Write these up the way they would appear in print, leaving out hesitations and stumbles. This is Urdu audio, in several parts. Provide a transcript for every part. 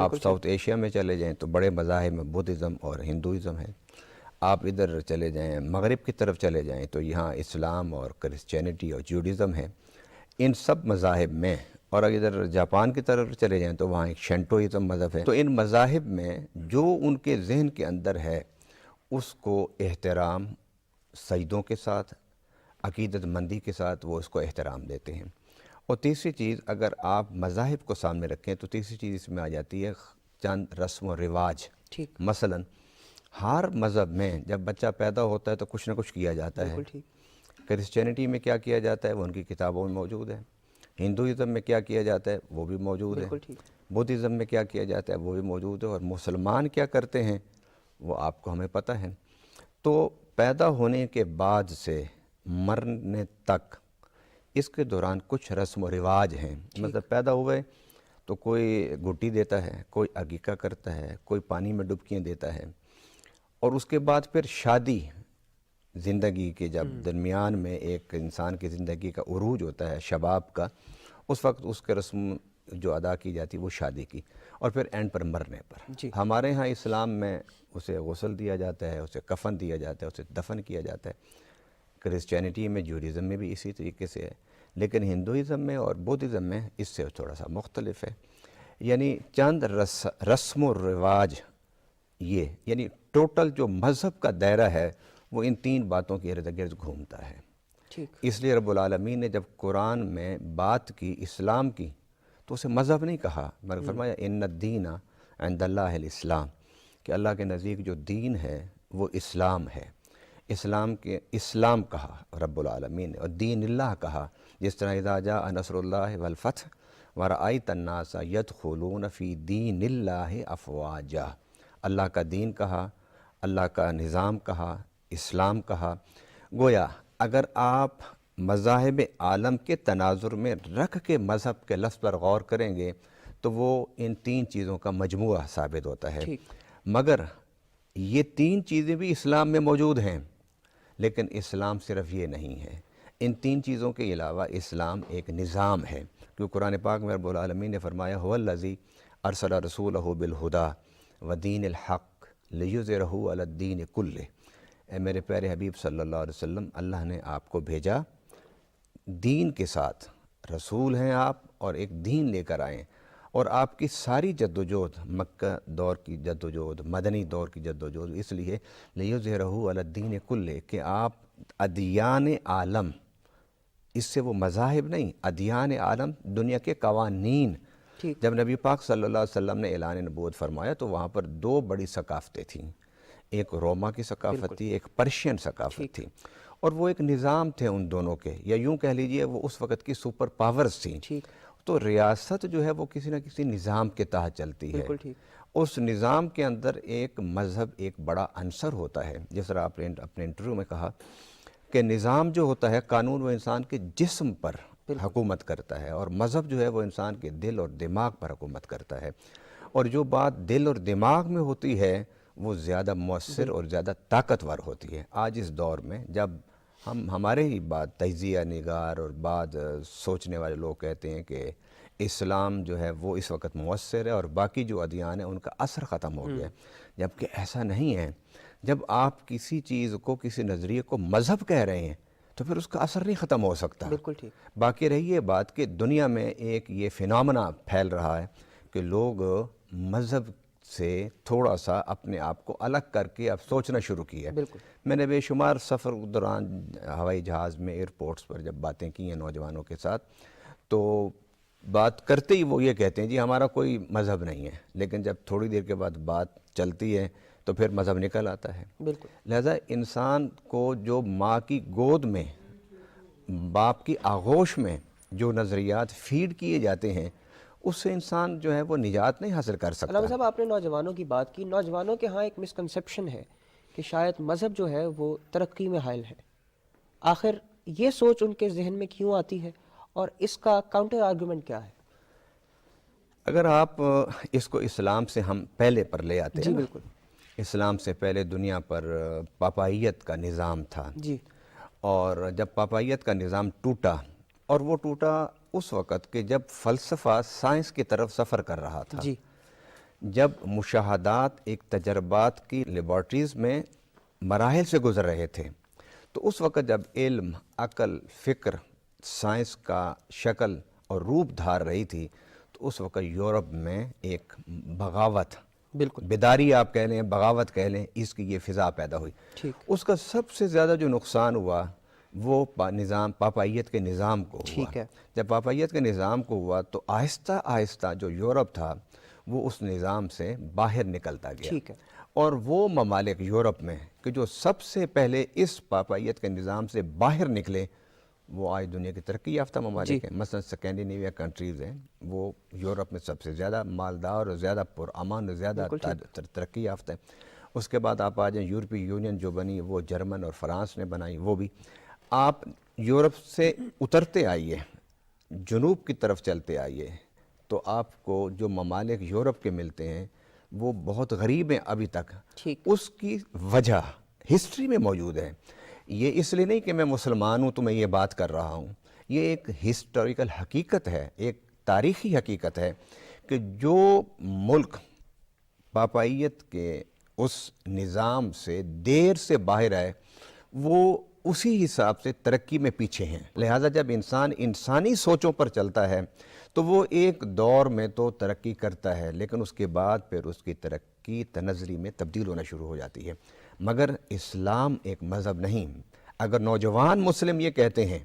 آپ ساؤتھ ایشیا میں چلے جائیں تو بڑے مذاہب میں بدھزم اور ہندوازم ہے. آپ ادھر چلے جائیں مغرب کی طرف چلے جائیں تو یہاں اسلام اور کرسچینٹی اور جوڈیزم ہے. ان سب مذاہب میں، اور اگر ادھر جاپان کی طرف چلے جائیں تو وہاں ایک شنٹوازم مذہب ہے. تو ان مذاہب میں جو ان کے ذہن کے اندر ہے اس کو احترام سجدوں کے ساتھ، عقیدت مندی کے ساتھ وہ اس کو احترام دیتے ہیں. اور تیسری چیز، اگر آپ مذاہب کو سامنے رکھیں تو تیسری چیز اس میں آ جاتی ہے چند رسم و رواج. ٹھیک. مثلا ہر مذہب میں جب بچہ پیدا ہوتا ہے تو کچھ نہ کچھ کیا جاتا ہے. بالکل ٹھیک. کرسچینٹی میں کیا کیا جاتا ہے وہ ان کی کتابوں میں موجود ہے. ہندوازم میں کیا کیا جاتا ہے وہ بھی موجود ہے. بالکل ٹھیک. بدھزم میں کیا کیا جاتا ہے وہ بھی موجود ہے. اور مسلمان کیا کرتے ہیں وہ آپ کو ہمیں پتہ ہے. تو پیدا ہونے کے بعد سے مرنے تک اس کے دوران کچھ رسم و رواج ہیں. مطلب پیدا ہوئے تو کوئی گٹی دیتا ہے، کوئی عقیقہ کرتا ہے، کوئی پانی میں ڈبکیاں دیتا ہے. اور اس کے بعد پھر شادی، زندگی کے جب درمیان میں ایک انسان کی زندگی کا عروج ہوتا ہے شباب کا، اس وقت اس کے رسم جو ادا کی جاتی ہے وہ شادی کی. اور پھر اینڈ پر مرنے پر جی. ہمارے ہاں اسلام میں اسے غسل دیا جاتا ہے، اسے کفن دیا جاتا ہے، اسے دفن کیا جاتا ہے. کرسچینٹی میں، جوڈیزم میں بھی اسی طریقے سے ہے. لیکن ہندوازم میں اور بدھزم میں اس سے تھوڑا سا مختلف ہے. یعنی چند رسم و رواج، یہ یعنی ٹوٹل جو مذہب کا دائرہ ہے وہ ان تین باتوں کے ارد گرد گھومتا ہے. ٹھیک. اس لیے رب العالمین نے جب قرآن میں بات کی اسلام کی تو اسے مذہب نہیں کہا، بلکہ فرمایا ان الدین عند اللہ الاسلام، کہ اللہ کے نزدیک جو دین ہے وہ اسلام ہے. اسلام کہا رب العالمین نے، اور دین اللہ کہا. جس طرح اذا جاء نصر اللہ والفتح ورأیت الناس یدخلون فی دین اللہ افواجا. اللہ کا دین کہا، اللہ کا نظام کہا، اسلام کہا. گویا اگر آپ مذاہب عالم کے تناظر میں رکھ کے مذہب کے لفظ پر غور کریں گے تو وہ ان تین چیزوں کا مجموعہ ثابت ہوتا ہے. ٹھیک. مگر یہ تین چیزیں بھی اسلام میں موجود ہیں، لیکن اسلام صرف یہ نہیں ہے. ان تین چیزوں کے علاوہ اسلام ایک نظام ہے. کیونکہ قرآن پاک میں رب العالمین نے فرمایا هو الذی ارسل رسولہ بالہدی ودین الحق لیظہرہ علی الدین کلہ. اے میرے پیارے حبیب صلی اللہ علیہ وسلم، اللہ نے آپ کو بھیجا دین کے ساتھ. رسول ہیں آپ اور ایک دین لے کر آئیں. اور آپ کی ساری جدوجہد، مکہ دور کی جدوجہد، مدنی دور کی جدوجہد اس لیے لیظہرہ علی الدین کلہ کہ آپ ادیان عالم، اس سے وہ مذاہب نہیں، ادیان عالم دنیا کے قوانین. ٹھیک. جب نبی پاک صلی اللہ علیہ وسلم نے اعلان نبوت فرمایا تو وہاں پر دو بڑی ثقافتیں تھیں. ایک روما کی ثقافت تھی، ایک پرشین ثقافت تھی. اور وہ ایک نظام تھے ان دونوں کے، یا یوں کہہ لیجئے وہ اس وقت کی سپر پاورز تھیں. ٹھیک. تو ریاست جو ہے وہ کسی نہ کسی نظام کے تحت چلتی ہے. بالکل ٹھیک. اس نظام کے اندر ایک مذہب ایک بڑا عنصر ہوتا ہے. جس طرح آپ نے اپنے انٹرویو میں کہا کہ نظام جو ہوتا ہے، قانون وہ انسان کے جسم پر حکومت کرتا ہے، اور مذہب جو ہے وہ انسان کے دل اور دماغ پر حکومت کرتا ہے. اور جو بات دل اور دماغ میں ہوتی ہے وہ زیادہ مؤثر اور زیادہ طاقتور ہوتی ہے. آج اس دور میں جب ہمارے ہی بعد تجزیہ نگار اور بعد سوچنے والے لوگ کہتے ہیں کہ اسلام جو ہے وہ اس وقت مؤثر ہے اور باقی جو ادیان ہیں ان کا اثر ختم ہو گیا ہے، جبکہ ایسا نہیں ہے. جب آپ کسی چیز کو، کسی نظریے کو مذہب کہہ رہے ہیں تو پھر اس کا اثر نہیں ختم ہو سکتا. بالکل ٹھیک. باقی رہی یہ بات کہ دنیا میں ایک یہ فینامنا پھیل رہا ہے کہ لوگ مذہب سے تھوڑا سا اپنے آپ کو الگ کر کے اب سوچنا شروع کیا ہے. بالکل. میں نے بے شمار سفر دوران ہوائی جہاز میں، ایئرپورٹس پر جب باتیں کی ہیں نوجوانوں کے ساتھ، تو بات کرتے ہی وہ یہ کہتے ہیں جی ہمارا کوئی مذہب نہیں ہے. لیکن جب تھوڑی دیر کے بعد بات چلتی ہے تو پھر مذہب نکل آتا ہے. بالکل. لہذا انسان کو جو ماں کی گود میں، باپ کی آغوش میں جو نظریات فیڈ کیے جاتے ہیں اس سے انسان جو ہے وہ نجات نہیں حاصل کر سکتا. علامہ صاحب، آپ نے نوجوانوں کی بات کی. نوجوانوں کے ہاں ایک مسکنسیپشن ہے کہ شاید مذہب جو ہے وہ ترقی میں حائل ہے. آخر یہ سوچ ان کے ذہن میں کیوں آتی ہے اور اس کا کاؤنٹر آرگومنٹ کیا ہے؟ اگر آپ اس کو اسلام سے ہم پہلے پر لے آتے ہیں. جی بالکل. اسلام سے پہلے دنیا پر پاپائیت کا نظام تھا. جی. اور جب پاپائیت کا نظام ٹوٹا، اور وہ ٹوٹا اس وقت کہ جب فلسفہ سائنس کی طرف سفر کر رہا تھا. جی. جب مشاہدات ایک تجربات کی لیبارٹریز میں مراحل سے گزر رہے تھے، تو اس وقت جب علم، عقل، فکر، سائنس کا شکل اور روپ دھار رہی تھی، تو اس وقت یورپ میں ایک بغاوت، بالکل بیداری آپ کہہ لیں، بغاوت کہہ لیں، اس کی یہ فضا پیدا ہوئی۔ ٹھیک اس کا سب سے زیادہ جو نقصان ہوا وہ نظام پاپائیت کے نظام کو ہوا۔ ٹھیک ہے، جب پاپائیت کے نظام کو ہوا تو آہستہ آہستہ جو یورپ تھا وہ اس نظام سے باہر نکلتا گیا، ٹھیک ہے، اور وہ ممالک یورپ میں کہ جو سب سے پہلے اس پاپائیت کے نظام سے باہر نکلے وہ آج دنیا کی ترقی یافتہ ممالک ہیں۔ مثلا سکینڈینیویا کنٹریز ہیں، وہ یورپ میں سب سے زیادہ مالدار اور زیادہ پرامن اور زیادہ ترقی یافتہ ہیں۔ اس کے بعد آپ آ جائیں یورپی یونین جو بنی وہ جرمن اور فرانس نے بنائی، وہ بھی۔ آپ یورپ سے اترتے آئیے، جنوب کی طرف چلتے آئیے، تو آپ کو جو ممالک یورپ کے ملتے ہیں وہ بہت غریب ہیں ابھی تک۔ ٹھیک اس کی وجہ ہسٹری میں موجود ہے۔ یہ اس لیے نہیں کہ میں مسلمان ہوں تو میں یہ بات کر رہا ہوں، یہ ایک ہسٹوریکل حقیقت ہے، ایک تاریخی حقیقت ہے کہ جو ملک پاپائیت کے اس نظام سے دیر سے باہر آئے وہ اسی حساب سے ترقی میں پیچھے ہیں۔ لہٰذا جب انسان انسانی سوچوں پر چلتا ہے تو وہ ایک دور میں تو ترقی کرتا ہے، لیکن اس کے بعد پھر اس کی ترقی تنزلی میں تبدیل ہونا شروع ہو جاتی ہے۔ مگر اسلام ایک مذہب نہیں۔ اگر نوجوان مسلم یہ کہتے ہیں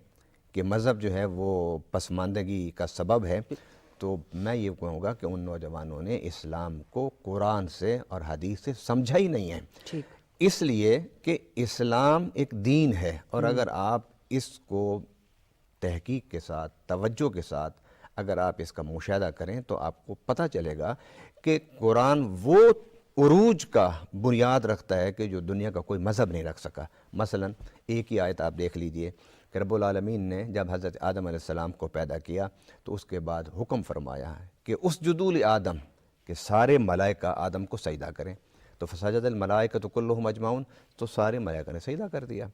کہ مذہب جو ہے وہ پسماندگی کا سبب ہے، تو میں یہ کہوں گا کہ ان نوجوانوں نے اسلام کو قرآن سے اور حدیث سے سمجھا ہی نہیں ہے۔ ٹھیک اس لیے کہ اسلام ایک دین ہے، اور اگر آپ اس کو تحقیق کے ساتھ، توجہ کے ساتھ اگر آپ اس کا مشاہدہ کریں تو آپ کو پتہ چلے گا کہ قرآن وہ عروج کا بنیاد رکھتا ہے کہ جو دنیا کا کوئی مذہب نہیں رکھ سکا۔ مثلا ایک ہی آیت آپ دیکھ لیجئے کہ رب العالمین نے جب حضرت آدم علیہ السلام کو پیدا کیا تو اس کے بعد حکم فرمایا ہے کہ اسجدوا لآدم، کہ سارے ملائکہ آدم کو سجدہ کریں، تو فسجد الملائکۃ کلھم اجمعون، تو سارے ملائکہ نے سجدہ کر دیا۔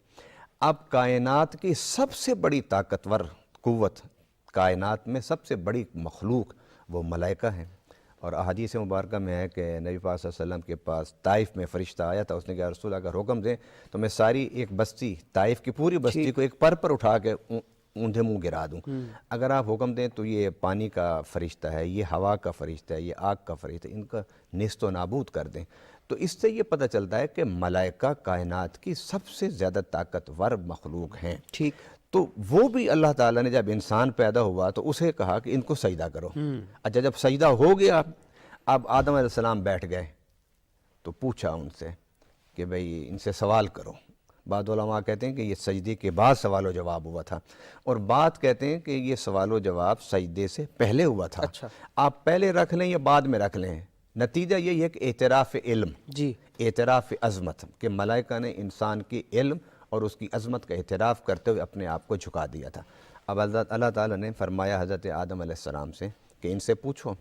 اب کائنات کی سب سے بڑی طاقتور قوت، کائنات میں سب سے بڑی مخلوق وہ ملائکہ ہیں، اور احادیث مبارکہ میں ہے کہ نبی پاک صلی اللہ علیہ وسلم کے پاس طائف میں فرشتہ آیا تھا، اس نے کہا رسول اگر حکم دیں تو میں ساری ایک بستی، طائف کی پوری بستی کو ایک پر اٹھا کے اونھے منہ گرا دوں۔ اگر آپ حکم دیں تو یہ پانی کا فرشتہ ہے، یہ ہوا کا فرشتہ ہے، یہ آگ کا فرشتہ ہے، ان کا نیست و نابود کر دیں۔ تو اس سے یہ پتہ چلتا ہے کہ ملائکہ کائنات کی سب سے زیادہ طاقتور مخلوق ہیں۔ ٹھیک تو وہ بھی اللہ تعالیٰ نے جب انسان پیدا ہوا تو اسے کہا کہ ان کو سجدہ کرو۔ اچھا جب سجدہ ہو گیا، اب آدم علیہ السلام بیٹھ گئے تو پوچھا ان سے کہ بھئی ان سے سوال کرو۔ بعض علماء کہتے ہیں کہ یہ سجدے کے بعد سوال و جواب ہوا تھا، اور بعض کہتے ہیں کہ یہ سوال و جواب سجدے سے پہلے ہوا تھا۔ اچھا آپ پہلے رکھ لیں یا بعد میں رکھ لیں، نتیجہ یہ ہے کہ اعتراف علم، جی اعتراف عظمت، کہ ملائکہ نے انسان کی علم اور اس کی عظمت کا اعتراف کرتے ہوئے اپنے آپ کو جھکا دیا تھا۔ اب اللہ تعالیٰ نے فرمایا حضرت آدم علیہ السلام سے کہ ان سے پوچھو۔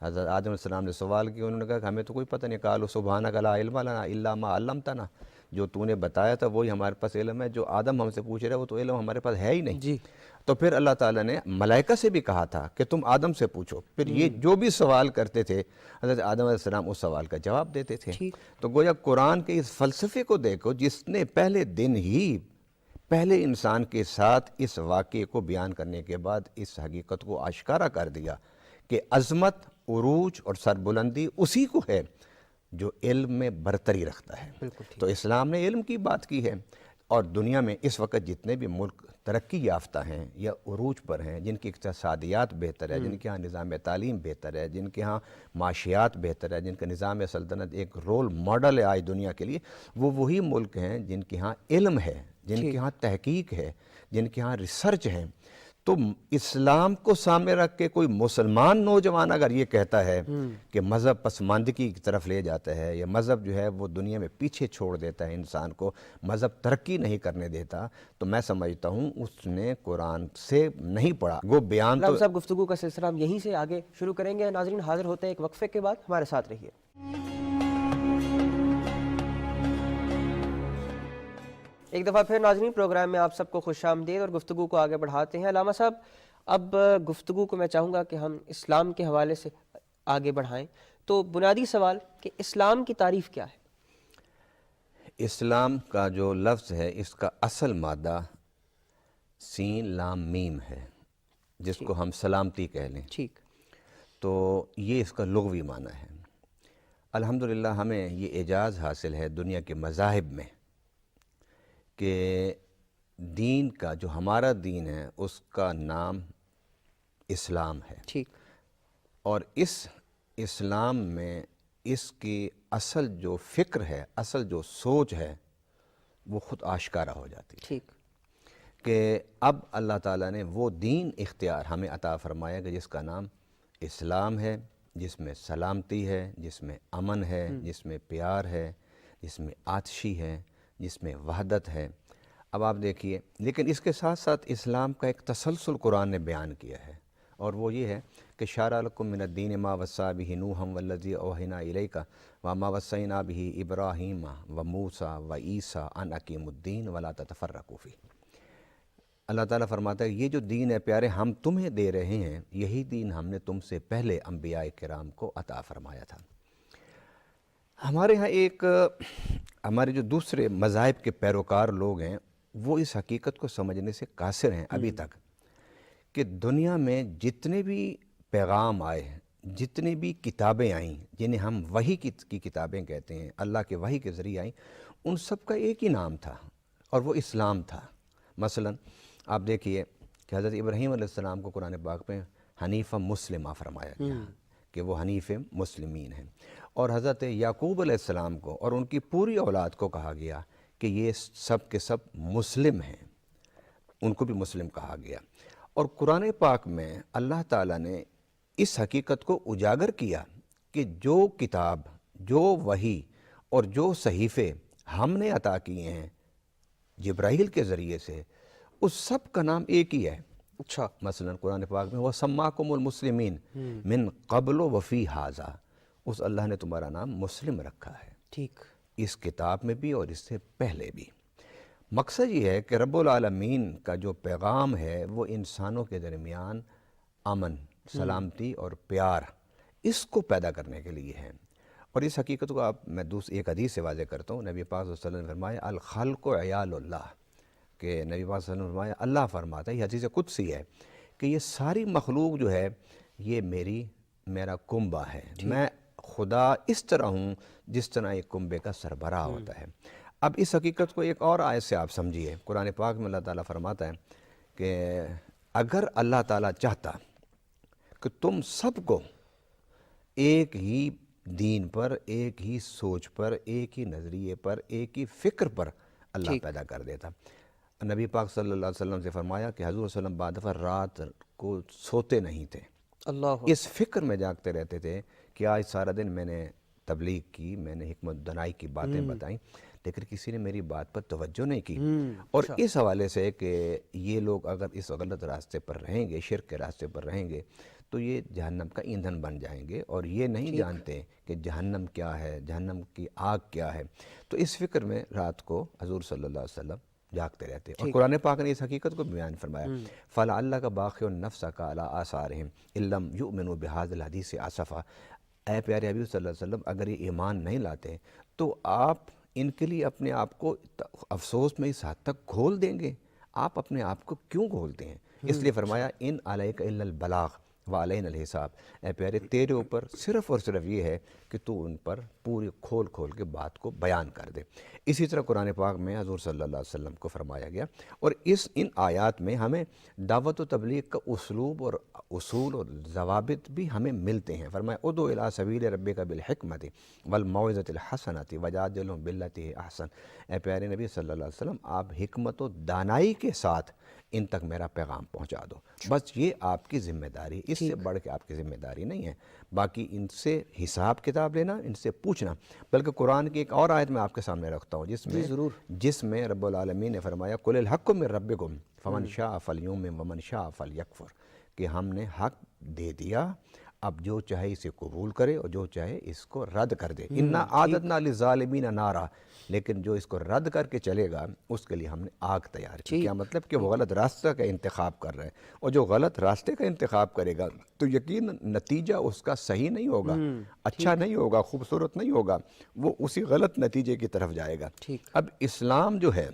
حضرت آدم علیہ السلام نے سوال کیا، انہوں نے کہا کہ ہمیں تو کوئی پتہ نہیں، قالوا سبحانک لا علم لنا الا ما علمتنا، جو تو نے بتایا تھا وہی ہمارے پاس علم ہے، جو آدم ہم سے پوچھ رہے وہ تو علم ہمارے پاس ہے ہی نہیں۔ جی تو پھر اللہ تعالیٰ نے ملائکہ سے بھی کہا تھا کہ تم آدم سے پوچھو، پھر یہ جو بھی سوال کرتے تھے حضرت آدم علیہ السلام اس سوال کا جواب دیتے تھے۔ ٹھیک تو گویا قرآن کے اس فلسفے کو دیکھو جس نے پہلے دن ہی پہلے انسان کے ساتھ اس واقعے کو بیان کرنے کے بعد اس حقیقت کو آشکارا کر دیا کہ عظمت، عروج اور سربلندی اسی کو ہے جو علم میں برتری رکھتا ہے۔ بالکل ٹھیک۔ تو اسلام نے علم کی بات کی ہے، اور دنیا میں اس وقت جتنے بھی ملک ترقی یافتہ ہیں یا عروج پر ہیں، جن کی اقتصادیات بہتر ہے، جن کے ہاں نظام تعلیم بہتر ہے، جن کے ہاں معاشیات بہتر ہے، جن کا نظام سلطنت ایک رول ماڈل ہے آج دنیا کے لیے، وہ وہی ملک ہیں جن کے ہاں علم ہے، جن کے ہاں تحقیق ہے، جن کے ہاں ریسرچ ہے۔ تو اسلام کو سامنے رکھ کے کوئی مسلمان نوجوان اگر یہ کہتا ہے کہ مذہب پسماندگی کی طرف لے جاتا ہے، یا مذہب جو ہے وہ دنیا میں پیچھے چھوڑ دیتا ہے انسان کو، مذہب ترقی نہیں کرنے دیتا، تو میں سمجھتا ہوں اس نے قرآن سے نہیں پڑھا۔ وہ بیان تو صاحب گفتگو کا سلسلہ ہم یہیں سے آگے شروع کریں گے۔ ناظرین حاضر ہوتے ہیں ایک وقفے کے بعد، ہمارے ساتھ رہیے۔ ایک دفعہ پھر ناظرین پروگرام میں آپ سب کو خوش آمدید، اور گفتگو کو آگے بڑھاتے ہیں۔ علامہ صاحب اب گفتگو کو میں چاہوں گا کہ ہم اسلام کے حوالے سے آگے بڑھائیں۔ تو بنیادی سوال کہ اسلام کی تعریف کیا ہے؟ اسلام کا جو لفظ ہے اس کا اصل مادہ سین لام میم ہے، جس کو ہم سلامتی کہہ لیں، ٹھیک، تو یہ اس کا لغوی معنی ہے۔ الحمدللہ ہمیں یہ اعجاز حاصل ہے دنیا کے مذاہب میں کہ دین کا جو ہمارا دین ہے اس کا نام اسلام ہے، ٹھیک، اور اس اسلام میں اس کی اصل جو فکر ہے، اصل جو سوچ ہے، وہ خود آشکارا ہو جاتی ہے ٹھیک، کہ اب اللہ تعالیٰ نے وہ دین اختیار ہمیں عطا فرمایا کہ جس کا نام اسلام ہے، جس میں سلامتی ہے، جس میں امن ہے، جس میں پیار ہے، جس میں آتشی ہے، جس میں وحدت ہے۔ اب آپ دیکھیے، لیکن اس کے ساتھ ساتھ اسلام کا ایک تسلسل قرآن نے بیان کیا ہے، اور وہ یہ ہے کہ شرع لکم من الدین ما وصی بہ نوحا والذی اوحینا الیک وما وصینا بہ ابراہیم وموسیٰ وعیسیٰ ان اقیموا الدین ولا تتفرقوا فیہ۔ اللہ تعالیٰ فرماتا ہے یہ جو دین ہے پیارے ہم تمہیں دے رہے ہیں، یہی دین ہم نے تم سے پہلے انبیاء کرام کو عطا فرمایا تھا۔ ہمارے ہاں ہمارے جو دوسرے مذاہب کے پیروکار لوگ ہیں وہ اس حقیقت کو سمجھنے سے قاصر ہیں ابھی تک کہ دنیا میں جتنے بھی پیغام آئے، جتنی بھی کتابیں آئیں جنہیں ہم وحی کی کتابیں کہتے ہیں، اللہ کے وحی کے ذریعے آئیں، ان سب کا ایک ہی نام تھا اور وہ اسلام تھا۔ مثلا آپ دیکھیے کہ حضرت ابراہیم علیہ السلام کو قرآن پاک میں حنیفہ مسلمہ فرمایا گیا کہ وہ حنیف مسلمین ہیں، اور حضرت یعقوب علیہ السلام کو اور ان کی پوری اولاد کو کہا گیا کہ یہ سب کے سب مسلم ہیں، ان کو بھی مسلم کہا گیا۔ اور قرآن پاک میں اللہ تعالیٰ نے اس حقیقت کو اجاگر کیا کہ جو کتاب، جو وحی اور جو صحیفے ہم نے عطا کیے ہیں جبرائیل کے ذریعے سے، اس سب کا نام ایک ہی ہے۔ اچھا، مثلا قرآن پاک میں وَسَمَّاكُمُ الْمُسْلِمِينَ مِنْ قَبْلُ وَفِي هَذَا، اس اللہ نے تمہارا نام مسلم رکھا ہے، ٹھیک، اس کتاب میں بھی اور اس سے پہلے بھی۔ مقصد یہ ہے کہ رب العالمین کا جو پیغام ہے وہ انسانوں کے درمیان امن، سلامتی اور پیار، اس کو پیدا کرنے کے لیے ہے۔ اور اس حقیقت کو میں ایک حدیث سے واضح کرتا ہوں۔ نبی پاک صلی اللہ علیہ وسلم نے فرمایا الخلق عیال اللہ، کہ نبی پاک صلی اللہ علیہ وسلم نے فرمایا اللہ فرماتا ہے، یہ حدیث قدسی ہے کہ یہ ساری مخلوق جو ہے یہ میرا کنبہ ہے، میں خدا اس طرح ہوں جس طرح ایک کنبے کا سربراہ ہوتا ہے۔ اب اس حقیقت کو ایک اور آیت سے آپ سمجھیے، قرآن پاک میں اللہ تعالیٰ فرماتا ہے کہ اگر اللہ تعالیٰ چاہتا کہ تم سب کو ایک ہی دین پر، ایک ہی سوچ پر، ایک ہی نظریے پر، ایک ہی فکر پر اللہ پیدا کر دیتا۔ نبی پاک صلی اللہ علیہ وسلم سے فرمایا کہ حضور صلی اللہ علیہ وسلم بعد دفعہ رات کو سوتے نہیں تھے، اللہ، اس فکر میں جاگتے رہتے تھے کہ آج سارا دن میں نے تبلیغ کی، میں نے حکمت دنائی کی باتیں بتائیں، لیکن کسی نے میری بات پر توجہ نہیں کی۔ اور اس حوالے سے کہ یہ لوگ اگر اس غلط راستے پر رہیں گے، شرک کے راستے پر رہیں گے، تو یہ جہنم کا ایندھن بن جائیں گے، اور یہ نہیں جانتے کہ جہنم کیا ہے، جہنم کی آگ کیا ہے۔ تو اس فکر میں رات کو حضور صلی اللہ علیہ وسلم جاگتے رہتے، اور قرآن پاک نے اس حقیقت کو بیان فرمایا فَلَعَلَّكَ بَاخِعٌ نَفْسَكَ عَلَىٰ آثَارِهِمْ إِن لَّمْ يُؤْمِنُوا بِهَٰذَا الْحَدِيثِ آسَفًا۔ اے پیارے حبیب صلی اللہ علیہ وسلم، اگر یہ ایمان نہیں لاتے تو آپ ان کے لیے اپنے آپ کو افسوس میں اس حد تک کھول دیں گے؟ آپ اپنے آپ کو کیوں کھولتے ہیں؟ اس لیے فرمایا ان علیک الا البلاغ وعلینا الحساب، اے پیارے تیرے اوپر صرف اور صرف یہ ہے کہ تو ان پر پوری کھول کے بات کو بیان کر دے۔ اسی طرح قرآن پاک میں حضور صلی اللہ علیہ وسلم کو فرمایا گیا، اور ان آیات میں ہمیں دعوت و تبلیغ کا اسلوب اور اصول اور ضوابط بھی ہمیں ملتے ہیں۔ فرمایا ادعو الی سبیل ربک بالحکمت والموعظۃ الحسنۃ وجادلہم باللتی ہی احسن، اے پیارے نبی صلی اللہ علیہ وسلم آپ حکمت و دانائی کے ساتھ ان تک میرا پیغام پہنچا دو، بس یہ آپ کی ذمہ داری، اس سے بڑھ کے آپ کی ذمہ داری نہیں ہے۔ باقی ان سے حساب کتاب لینا، ان سے پوچھنا۔ بلکہ قرآن کی ایک اور آیت میں آپ کے سامنے رکھتا ہوں جس میں رب العالمین نے فرمایا قل الحق من ربکم فمن شاء فلیؤمن ومن شاء فلیکفر، کہ ہم نے حق دے دیا، اب جو چاہے اسے قبول کرے اور جو چاہے اس کو رد کر دے. انا عادتنا للظالمین نارا، لیکن جو اس کو رد کر کے چلے گا اس کے لیے ہم نے آگ تیار کی. کیا مطلب کہ وہ غلط راستہ کا انتخاب کر رہا ہے، اور جو غلط راستے کا انتخاب کرے گا تو یقین نتیجہ اس کا صحیح نہیں ہوگا، اچھا نہیں ہوگا، خوبصورت نہیں ہوگا، وہ اسی غلط نتیجے کی طرف جائے گا. اب اسلام جو ہے،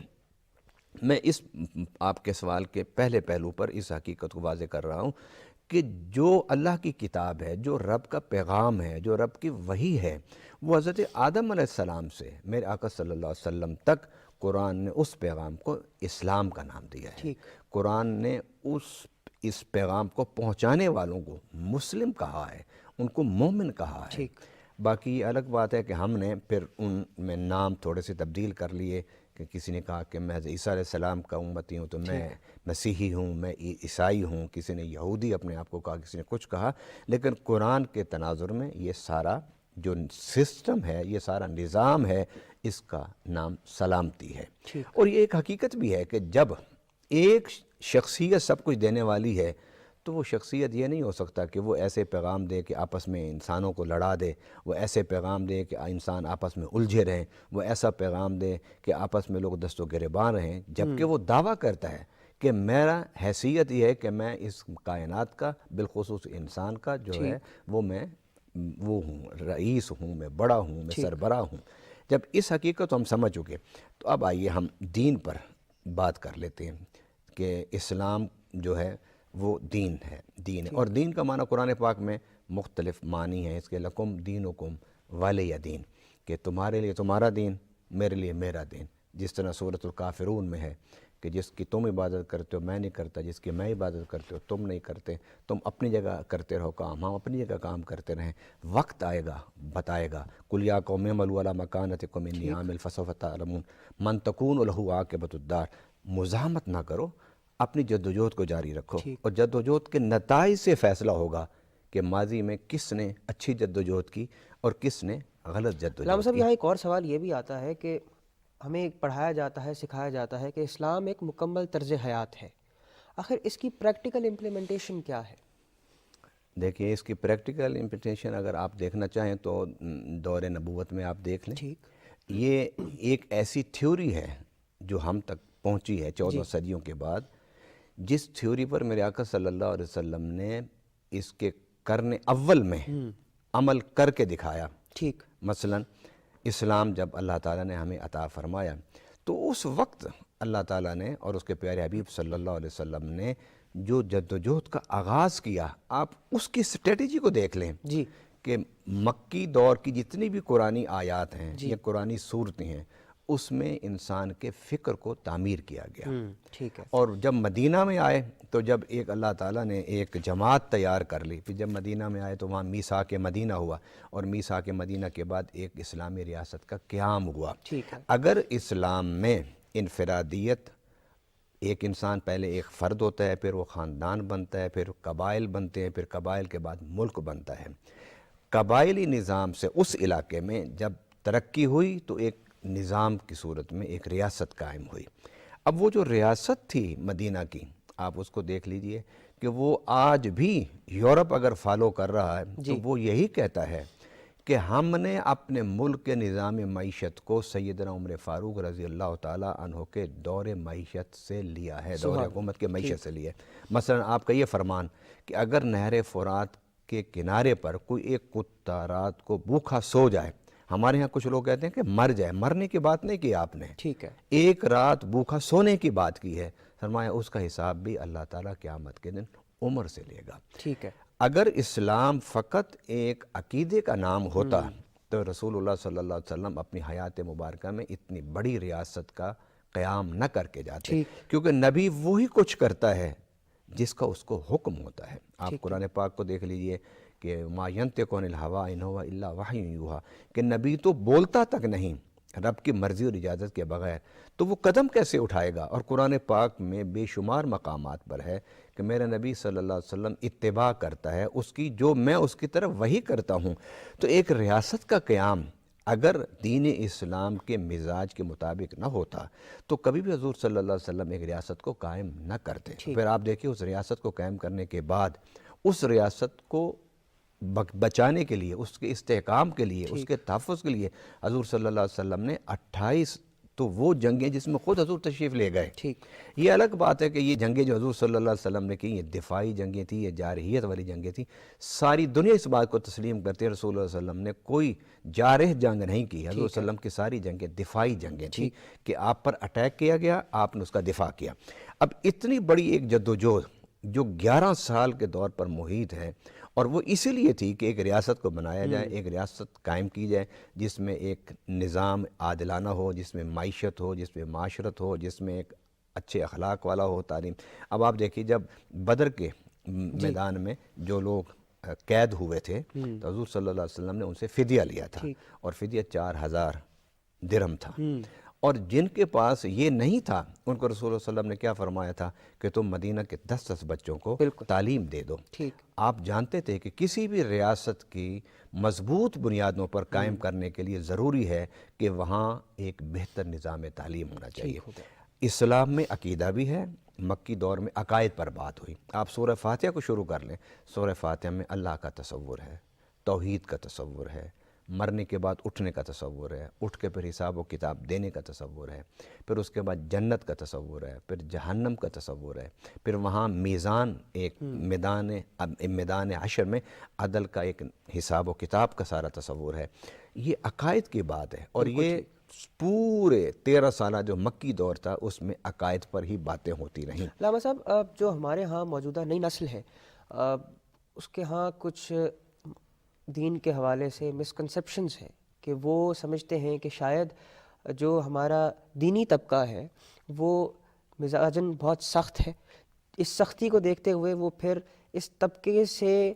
میں اس آپ کے سوال کے پہلے پہلو پر اس حقیقت کو واضح کر رہا ہوں کہ جو اللہ کی کتاب ہے، جو رب کا پیغام ہے، جو رب کی وحی ہے، وہ حضرت آدم علیہ السلام سے میرے آقا صلی اللہ علیہ وسلم تک قرآن نے اس پیغام کو اسلام کا نام دیا ہے. قرآن نے اس پیغام کو پہنچانے والوں کو مسلم کہا ہے، ان کو مومن کہا ہے. باقی الگ بات ہے کہ ہم نے پھر ان میں نام تھوڑے سے تبدیل کر لیے کہ کسی نے کہا کہ میں عیسیٰ علیہ السلام کا امتی ہوں تو میں مسیحی ہوں، میں عیسائی ہوں، کسی نے یہودی اپنے آپ کو کہا، کسی نے کچھ کہا. لیکن قرآن کے تناظر میں یہ سارا جو سسٹم ہے، یہ سارا نظام ہے، اس کا نام سلامتی ہے. اور یہ ایک حقیقت بھی ہے کہ جب ایک شخصیت سب کچھ دینے والی ہے تو وہ شخصیت یہ نہیں ہو سکتا کہ وہ ایسے پیغام دے کہ آپس میں انسانوں کو لڑا دے، وہ ایسے پیغام دے کہ انسان آپس میں الجھے رہیں، وہ ایسا پیغام دے کہ آپس میں لوگ دست و گریباں رہیں، جبکہ وہ دعویٰ کرتا ہے کہ میرا حیثیت یہ ہے کہ میں اس کائنات کا، بالخصوص انسان کا جو ہے میں وہ ہوں، رئیس ہوں، میں بڑا ہوں، میں سربراہ ہوں. جب اس حقیقت کو ہم سمجھ چکے تو اب آئیے ہم دین پر بات کر لیتے ہیں کہ اسلام جو ہے وہ دین ہے. اور دین کا معنی قرآن پاک میں مختلف معنی ہیں اس کے. لکم دینکم ولی دین، کہ تمہارے لیے تمہارا دین، میرے لیے میرا دین. جس طرح سورۃ الکافرون میں ہے کہ جس کی تم عبادت کرتے ہو میں نہیں کرتا، جس کی میں عبادت کرتے ہو تم نہیں کرتے، تم اپنی جگہ کرتے رہو کام، ہم اپنی جگہ کام کرتے رہیں، وقت آئے گا بتائے گا. قل یا قوم اعملوا علی مکانتکم انی عامل فسوف تعلمون من تکون لہ عاقبۃ الدار. مزاحمت نہ کرو، اپنی جدوجہد کو جاری رکھو، اور جدوجہد کے نتائج سے فیصلہ ہوگا کہ ماضی میں کس نے اچھی جدوجہد کی اور کس نے غلط جدوجہد علامہ صاحب کی. یہاں ایک اور سوال یہ بھی آتا ہے کہ ہمیں پڑھایا جاتا ہے، سکھایا جاتا ہے کہ اسلام ایک مکمل طرز حیات ہے. آخر اس کی پریکٹیکل امپلیمنٹیشن کیا ہے؟ دیکھیے اس کی پریکٹیکل امپلیمنٹیشن اگر آپ دیکھنا چاہیں تو دور نبوت میں آپ دیکھ لیں. یہ ایک ایسی تھیوری ہے جو ہم تک پہنچی ہے 14 صدیوں کے بعد، جس تھیوری پر میرے آقا صلی اللہ علیہ وسلم نے اس کے کرنے اول میں عمل کر کے دکھایا. مثلا اسلام جب اللہ تعالیٰ نے ہمیں عطا فرمایا تو اس وقت اللہ تعالیٰ نے اور اس کے پیارے حبیب صلی اللہ علیہ وسلم نے جو جدوجہد کا آغاز کیا، آپ اس کی اسٹریٹجی کو دیکھ لیں کہ مکی دور کی جتنی بھی قرآنی آیات ہیں یا قرآنی صورتیں ہیں، اس میں انسان کے فکر کو تعمیر کیا گیا. اور جب مدینہ میں آئے تو جب ایک اللہ تعالیٰ نے ایک جماعت تیار کر لی، پھر جب مدینہ میں آئے تو وہاں میثاق مدینہ ہوا، اور میثاق مدینہ کے بعد ایک اسلامی ریاست کا قیام ہوا. اگر اسلام میں انفرادیت، ایک انسان پہلے ایک فرد ہوتا ہے، پھر وہ خاندان بنتا ہے، پھر قبائل بنتے ہیں، پھر قبائل کے بعد ملک بنتا ہے. قبائلی نظام سے اس علاقے میں جب ترقی ہوئی تو ایک نظام کی صورت میں ایک ریاست قائم ہوئی. اب وہ جو ریاست تھی مدینہ کی، آپ اس کو دیکھ لیجئے کہ وہ آج بھی یورپ اگر فالو کر رہا ہے تو وہ یہی کہتا ہے کہ ہم نے اپنے ملک کے نظام معیشت کو سیدنا عمر فاروق رضی اللہ تعالیٰ عنہ کے دور معیشت سے لیا ہے، دور حکومت کے معیشت سے لیا ہے. مثلا آپ کا یہ فرمان کہ اگر نہر فرات کے کنارے پر کوئی ایک کتا رات کو بھوکا سو جائے، ہمارے ہاں کچھ لوگ کہتے ہیں کہ مر جائے، مرنے کی بات نہیں کی آپ نے، ایک رات بھوکا سونے کی بات کی ہے. فرمایا اس کا حساب بھی اللہ تعالیٰ قیامت کے دن عمر سے لے گا. اگر اسلام فقط ایک عقیدے کا نام ہوتا تو رسول اللہ صلی اللہ علیہ وسلم اپنی حیات مبارکہ میں اتنی بڑی ریاست کا قیام نہ کر کے جاتے، کیونکہ نبی وہی کچھ کرتا ہے جس کا اس کو حکم ہوتا ہے. آپ قرآن پاک کو دیکھ لیجئے کہ ما ینطق عن الہویٰ ان ہوا الا وحی یوحیٰ، کہ نبی تو بولتا تک نہیں رب کی مرضی اور اجازت کے بغیر، تو وہ قدم کیسے اٹھائے گا؟ اور قرآن پاک میں بے شمار مقامات پر ہے کہ میرا نبی صلی اللہ علیہ وسلم اتباع کرتا ہے اس کی، جو میں اس کی طرف وہی کرتا ہوں. تو ایک ریاست کا قیام اگر دین اسلام کے مزاج کے مطابق نہ ہوتا تو کبھی بھی حضور صلی اللہ علیہ وسلم ایک ریاست کو قائم نہ کرتے. پھر آپ دیکھیں اس ریاست کو قائم کرنے کے بعد اس ریاست کو بچانے کے لیے، اس کے استحکام کے لیے، اس کے تحفظ کے لیے حضور صلی اللہ علیہ وسلم نے 28 تو وہ جنگیں جس میں خود حضور تشریف لے گئے. ٹھیک. یہ الگ بات ہے کہ یہ جنگیں جو حضور صلی اللہ علیہ وسلم نے کی یہ دفاعی جنگیں تھیں، یہ جارحیت والی جنگیں تھیں. ساری دنیا اس بات کو تسلیم کرتی ہے رسول اللہ صلی اللہ علیہ وسلم نے کوئی جارح جنگ نہیں کی. حضور صلی اللہ علیہ وسلم کی ساری جنگیں دفاعی جنگیں تھیں کہ آپ پر اٹیک کیا گیا، آپ نے اس کا دفاع کیا. اب اتنی بڑی ایک جدوجہد جو 11 سال کے دور پر محیط ہے، اور وہ اسی لیے تھی کہ ایک ریاست کو بنایا جائے، ایک ریاست قائم کی جائے جس میں ایک نظام عادلانہ ہو، جس میں معیشت ہو، جس میں معاشرت ہو، جس میں ایک اچھے اخلاق والا ہو تعلیم. اب آپ دیکھیے جب بدر کے میدان میں جو لوگ قید ہوئے تھے تو حضور صلی اللہ علیہ وسلم نے ان سے فدیہ لیا تھا، اور فدیہ 4000 درہم تھا. اور جن کے پاس یہ نہیں تھا ان کو رسول اللہ صلی اللہ علیہ وسلم نے کیا فرمایا تھا کہ تم مدینہ کے 10 بچوں کو تعلیم دے دو. آپ جانتے تھے کہ کسی بھی ریاست کی مضبوط بنیادوں پر قائم کرنے کے لیے ضروری ہے کہ وہاں ایک بہتر نظام تعلیم ہونا چاہیے. اسلام میں عقیدہ بھی ہے، مکی دور میں عقائد پر بات ہوئی. آپ سورہ فاتحہ کو شروع کر لیں، سورہ فاتحہ میں اللہ کا تصور ہے، توحید کا تصور ہے، مرنے کے بعد اٹھنے کا تصور ہے، اٹھ کے پھر حساب و کتاب دینے کا تصور ہے، پھر اس کے بعد جنت کا تصور ہے، پھر جہنم کا تصور ہے، پھر وہاں میزان ایک میدان حشر میں عدل کا ایک حساب و کتاب کا سارا تصور ہے. یہ عقائد کی بات ہے، اور یہ پورے 13 سالہ جو مکی دور تھا اس میں عقائد پر ہی باتیں ہوتی رہیں. علامہ صاحب، اب جو ہمارے ہاں موجودہ نئی نسل ہے اس کے ہاں کچھ دین کے حوالے سے مسکنسیپشنز ہیں کہ وہ سمجھتے ہیں کہ شاید جو ہمارا دینی طبقہ ہے وہ مزاجاً بہت سخت ہے. اس سختی کو دیکھتے ہوئے وہ پھر اس طبقے سے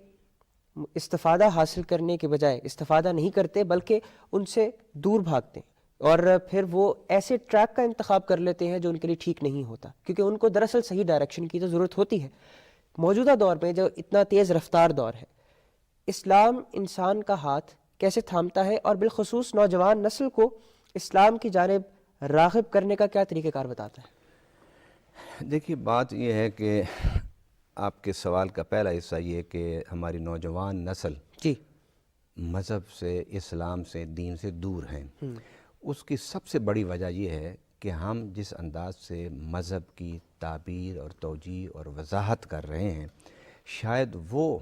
استفادہ حاصل کرنے کے بجائے استفادہ نہیں کرتے بلکہ ان سے دور بھاگتے ہیں، اور پھر وہ ایسے ٹریک کا انتخاب کر لیتے ہیں جو ان کے لیے ٹھیک نہیں ہوتا، کیونکہ ان کو دراصل صحیح ڈائریکشن کی تو ضرورت ہوتی ہے. موجودہ دور میں جو اتنا تیز رفتار دور ہے، اسلام انسان کا ہاتھ کیسے تھامتا ہے، اور بالخصوص نوجوان نسل کو اسلام کی جانب راغب کرنے کا کیا طریقہ کار بتاتا ہے؟ دیکھیے بات یہ ہے کہ آپ کے سوال کا پہلا حصہ یہ کہ ہماری نوجوان نسل مذہب سے، اسلام سے، دین سے دور ہیں. اس کی سب سے بڑی وجہ یہ ہے کہ ہم جس انداز سے مذہب کی تعبیر اور توجیہ اور وضاحت کر رہے ہیں شاید وہ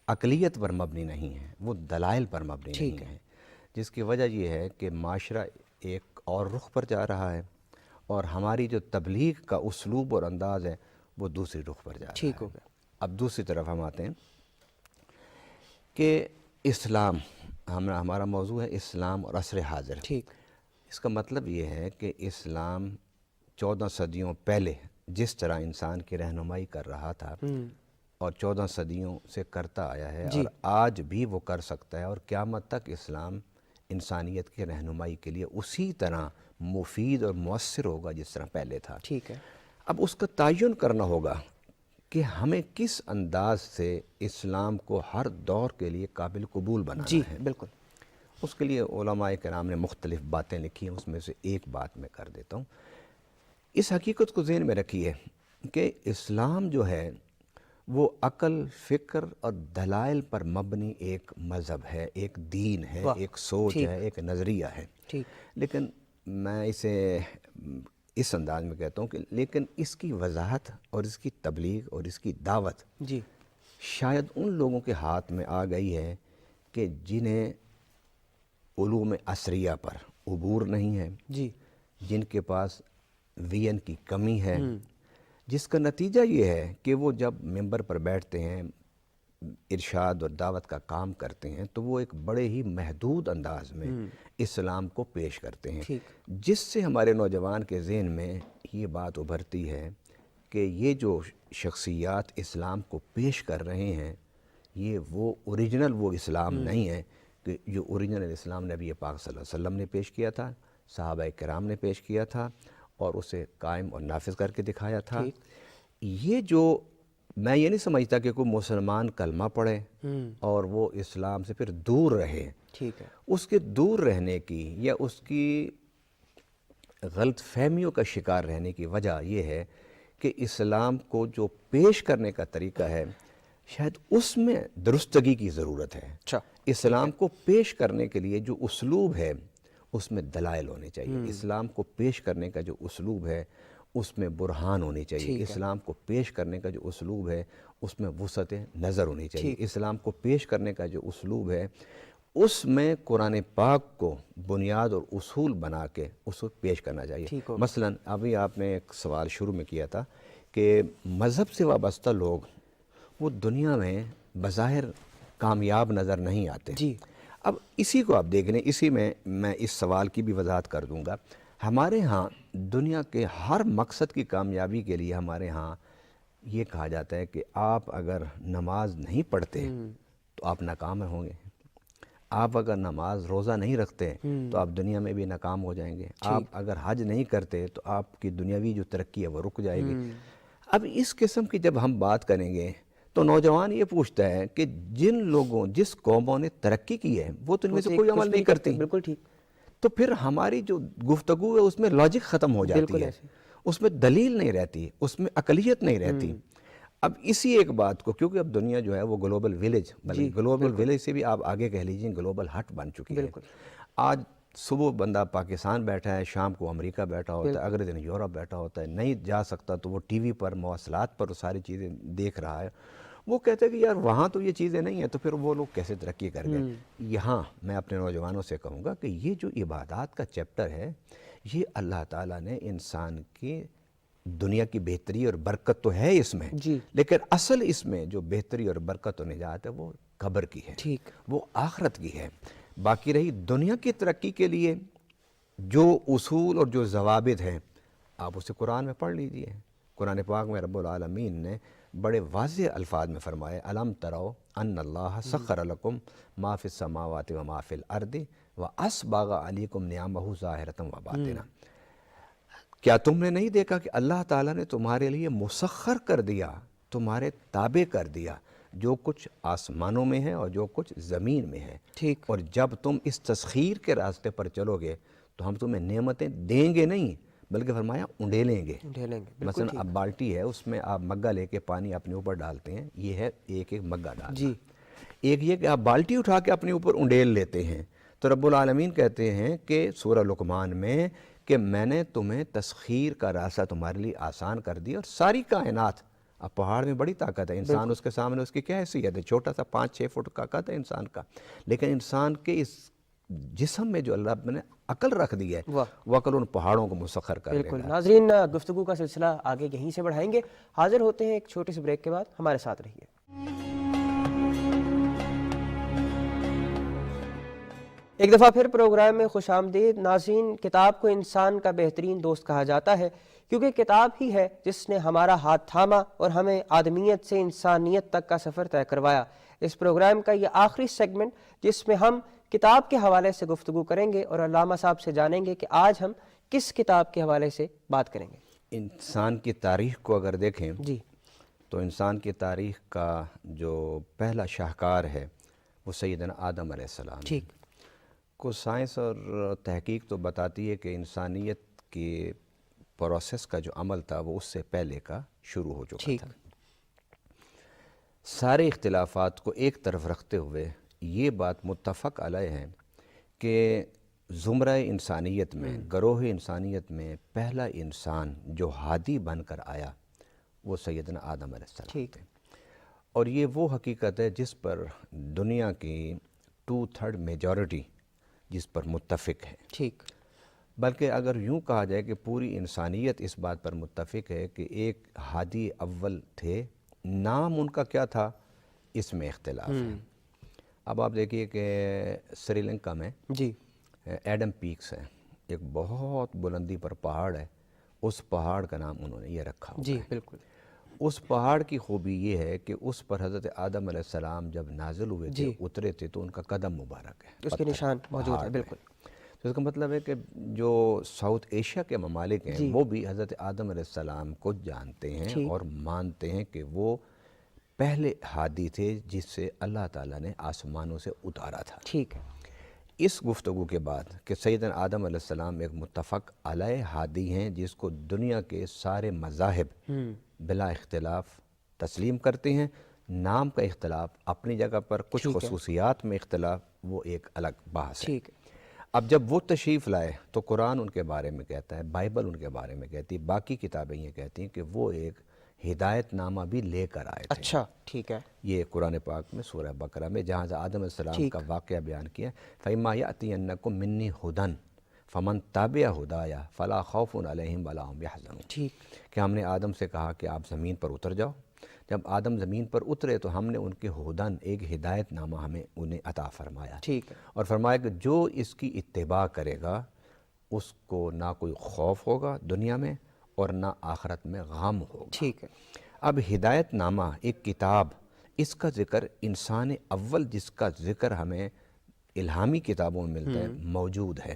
عقلیت پر مبنی نہیں ہے، وہ دلائل پر مبنی نہیں ہے، جس کی وجہ یہ ہے کہ معاشرہ ایک اور رخ پر جا رہا ہے اور ہماری جو تبلیغ کا اسلوب اور انداز ہے وہ دوسری رخ پر جا رہا ہے. اب دوسری طرف ہم آتے ہیں کہ اسلام، ہمارا موضوع ہے اسلام اور عصر حاضر. اس کا مطلب یہ ہے کہ اسلام 14 صدیوں پہلے جس طرح انسان کی رہنمائی کر رہا تھا اور 14 صدیوں سے کرتا آیا ہے اور آج بھی وہ کر سکتا ہے، اور قیامت تک اسلام انسانیت کی رہنمائی کے لیے اسی طرح مفید اور مؤثر ہوگا جس طرح پہلے تھا. اب اس کا تعین کرنا ہوگا کہ ہمیں کس انداز سے اسلام کو ہر دور کے لیے قابل قبول بنانا ہے. بالکل. اس کے لیے علماء کرام نے مختلف باتیں لکھی ہیں، اس میں سے ایک بات میں کر دیتا ہوں. اس حقیقت کو ذہن میں رکھیے کہ اسلام جو ہے وہ عقل، فکر اور دلائل پر مبنی ایک مذہب ہے، ایک دین ہے، ایک سوچ ہے، ایک نظریہ ہے. لیکن میں اسے اس انداز میں کہتا ہوں کہ لیکن اس کی وضاحت اور اس کی تبلیغ اور اس کی دعوت شاید ان لوگوں کے ہاتھ میں آ گئی ہے کہ جنہیں علوم عصریہ پر عبور نہیں ہے، جن کے پاس وین کی کمی ہے، جس کا نتیجہ یہ ہے کہ وہ جب ممبر پر بیٹھتے ہیں، ارشاد اور دعوت کا کام کرتے ہیں تو وہ ایک بڑے ہی محدود انداز میں اسلام کو پیش کرتے ہیں، جس سے ہمارے نوجوان کے ذہن میں یہ بات ابھرتی ہے کہ یہ جو شخصیات اسلام کو پیش کر رہے ہیں یہ وہ اوریجنل وہ اسلام نہیں ہے کہ جو اوریجنل اسلام نبی پاک صلی اللہ علیہ وسلم نے پیش کیا تھا، صحابہ کرام نے پیش کیا تھا اور اسے قائم اور نافذ کر کے دکھایا تھا. یہ جو میں یہ نہیں سمجھتا کہ کوئی مسلمان کلمہ پڑھے اور وہ اسلام سے پھر دور رہے. اس کے دور رہنے کی یا اس کی غلط فہمیوں کا شکار رہنے کی وجہ یہ ہے کہ اسلام کو جو پیش کرنے کا طریقہ ہے شاید اس میں درستگی کی ضرورت ہے. اچھا اسلام کو پیش کرنے کے لیے جو اسلوب ہے اس میں دلائل ہونے چاہیے. اسلام کو پیش کرنے کا جو اسلوب ہے اس میں برہان ہونی چاہیے. اسلام کو پیش کرنے کا جو اسلوب ہے اس میں وسعت نظر ہونی چاہیے. اسلام کو پیش کرنے کا جو اسلوب ہے اس میں قرآن پاک کو بنیاد اور اصول بنا کے اس کو پیش کرنا چاہیے. مثلا ابھی آپ نے ایک سوال شروع میں کیا تھا کہ مذہب سے وابستہ لوگ وہ دنیا میں بظاہر کامیاب نظر نہیں آتے. جی اب اسی کو آپ دیکھ لیں, اسی میں اس سوال کی بھی وضاحت کر دوں گا. ہمارے ہاں دنیا کے ہر مقصد کی کامیابی کے لیے ہمارے ہاں یہ کہا جاتا ہے کہ آپ اگر نماز نہیں پڑھتے تو آپ ناکام ہوں گے. آپ اگر نماز روزہ نہیں رکھتے تو آپ دنیا میں بھی ناکام ہو جائیں گے. آپ اگر حج نہیں کرتے تو آپ کی دنیاوی جو ترقی ہے وہ رک جائے گی. اب اس قسم کی جب ہم بات کریں گے تو نوجوان یہ پوچھتا ہے کہ جن لوگوں جس قوموں نے ترقی کی ہے وہ تو ان میں سے کوئی عمل نہیں کرتی. بالکل ٹھیک. تو پھر ہماری جو گفتگو ہے اس میں لاجک ختم ہو جاتی ہے, اس میں دلیل نہیں رہتی, اس میں عقلیت نہیں رہتی. اب اسی ایک بات کو, کیونکہ اب دنیا جو ہے وہ گلوبل ویلیج, بلکہ گلوبل ویلیج سے بھی آپ آگے کہہ لیجئے گلوبل ہٹ بن چکی ہے. آج صبح بندہ پاکستان بیٹھا ہے, شام کو امریکہ بیٹھا ہوتا ہے, اگلے دن یورپ بیٹھا ہوتا ہے, نہیں جا سکتا تو وہ ٹی وی پر مواصلات پر ساری چیزیں دیکھ رہا ہے. وہ کہتے ہیں کہ یار وہاں تو یہ چیزیں نہیں ہیں, تو پھر وہ لوگ کیسے ترقی کر گئے. یہاں میں اپنے نوجوانوں سے کہوں گا کہ یہ جو عبادات کا چیپٹر ہے یہ اللہ تعالیٰ نے انسان کی دنیا کی بہتری اور برکت تو ہے اس میں, لیکن اصل اس میں جو بہتری اور برکت و نجات ہے وہ قبر کی ہے, وہ آخرت کی ہے. باقی رہی دنیا کی ترقی کے لیے جو اصول اور جو ضوابط ہیں آپ اسے قرآن میں پڑھ لیجئے. قرآن پاک میں رب العالمین نے بڑے واضح الفاظ میں فرمائے الم ترو ان اللہ سخر لکم ما فی السماوات و ما فی الارض واسبغ علیکم نعمہ ظاہرۃ و باطنہ. کیا تم نے نہیں دیکھا کہ اللہ تعالیٰ نے تمہارے لیے مسخر کر دیا, تمہارے تابع کر دیا جو کچھ آسمانوں میں ہے اور جو کچھ زمین میں ہے. اور جب تم اس تسخیر کے راستے پر چلو گے تو ہم تمہیں نعمتیں دیں گے نہیں بلکہ فرمایا انڈیلیں گے. مثلا اب بالٹی ہے, اس میں آپ مگا لے کے پانی اپنے اوپر ڈالتے ہیں, یہ ہے ایک ایک مگا ڈالنا. ایک یہ کہ آپ بالٹی اٹھا کے اپنے اوپر انڈیل لیتے ہیں. تو رب العالمین کہتے ہیں کہ سورہ لقمان میں کہ میں نے تمہیں تسخیر کا راستہ تمہارے لیے آسان کر دیا. اور ساری کائنات, اب پہاڑ میں بڑی طاقت ہے, انسان اس کے سامنے اس کی کیا حیثیت ہے, چھوٹا سا 5-6 فٹ کا قد ہے انسان کا, لیکن انسان کے اس جسم میں جو اللہ نے عقل رکھ دی ہے وہ عقل ان پہاڑوں کو مسخر کر دے گا. ناظرین گفتگو کا سلسلہ آگے یہیں سے بڑھائیں گے. حاضر ہوتے ہیں ایک چھوٹے سے بریک کے بعد, ہمارے ساتھ رہیے. ایک دفعہ پھر پروگرام میں خوش آمدید. ناظرین, کتاب کو انسان کا بہترین دوست کہا جاتا ہے کیونکہ کتاب ہی ہے جس نے ہمارا ہاتھ تھاما اور ہمیں آدمیت سے انسانیت تک کا سفر طے کروایا. اس پروگرام کا یہ آخری سیگمنٹ جس میں ہم کتاب کے حوالے سے گفتگو کریں گے اور علامہ صاحب سے جانیں گے کہ آج ہم کس کتاب کے حوالے سے بات کریں گے. انسان کی تاریخ کو اگر دیکھیں تو انسان کی تاریخ کا جو پہلا شاہکار ہے وہ سیدنا آدم علیہ السلام. کو سائنس اور تحقیق تو بتاتی ہے کہ انسانیت کے پروسیس کا جو عمل تھا وہ اس سے پہلے کا شروع ہو چکا تھا. سارے اختلافات کو ایک طرف رکھتے ہوئے یہ بات متفق علیہ ہے کہ زمرہ انسانیت میں, گروہ انسانیت میں پہلا انسان جو ہادی بن کر آیا وہ سیدنا آدم علیہ السلام تھے. اور یہ وہ حقیقت ہے جس پر دنیا کی 2/3 میجورٹی جس پر متفق ہے. بلکہ اگر یوں کہا جائے کہ پوری انسانیت اس بات پر متفق ہے کہ ایک ہادی اول تھے, نام ان کا کیا تھا اس میں اختلاف ہے. اب آپ دیکھیے کہ سری لنکا میں ایڈم پیکس ہے, ایک بہت بلندی پر پہاڑ ہے, اس پہاڑ کا نام انہوں نے یہ رکھا ہوا ہے. اس پہاڑ کی خوبی یہ ہے کہ اس پر حضرت آدم علیہ السلام جب نازل ہوئے تھے, اترے تھے, تو ان کا قدم مبارک ہے, اس کے نشان موجود ہیں. تو اس کا مطلب ہے کہ جو ساؤتھ ایشیا کے ممالک ہیں وہ بھی حضرت آدم علیہ السلام کو جانتے ہیں اور مانتے ہیں کہ وہ پہلے ہادی تھے جس سے اللہ تعالیٰ نے آسمانوں سے اتارا تھا. اس گفتگو کے بعد کہ سیدنا آدم علیہ السلام ایک متفق علیہ ہادی ہیں جس کو دنیا کے سارے مذاہب بلا اختلاف تسلیم کرتے ہیں, نام کا اختلاف اپنی جگہ پر، کچھ خصوصیات میں اختلاف وہ ایک الگ بحث ہے۔ ٹھیک ہے۔ اب جب وہ تشریف لائے تو قرآن ان کے بارے میں کہتا ہے، بائبل ان کے بارے میں کہتی ہے، باقی کتابیں یہ کہتی ہیں کہ وہ ایک ہدایت نامہ بھی لے کر آئے تھے۔ اچھا ٹھیک ہے۔ یہ قرآن پاک میں سورہ بقرہ میں جہاں سے آدم علیہ السلام کا واقعہ بیان کیا، فَإِمَّا يَأْتِيَنَّكُم مِّنِّي هُدًى فَمَن تَبِعَ هُدَايَ فَلَا خَوْفٌ عَلَيْهِمْ وَلَا هُمْ يَحْزَنُونَ۔ ٹھیک، کہ ہم نے آدم سے کہا کہ آپ زمین پر اتر جاؤ، جب آدم زمین پر اترے تو ہم نے ان کے ہدن ایک ہدایت نامہ ہمیں انہیں عطا فرمایا، ٹھیک ہے، اور فرمایا کہ جو اس کی اتباع کرے گا اس کو نہ کوئی خوف ہوگا دنیا میں اور نہ آخرت میں غم ہوگا۔ ٹھیک ہے۔ اب ہدایت نامہ ایک کتاب، اس کا ذکر انسان اول جس کا ذکر ہمیں الہامی کتابوں میں ملتا ہے موجود ہے۔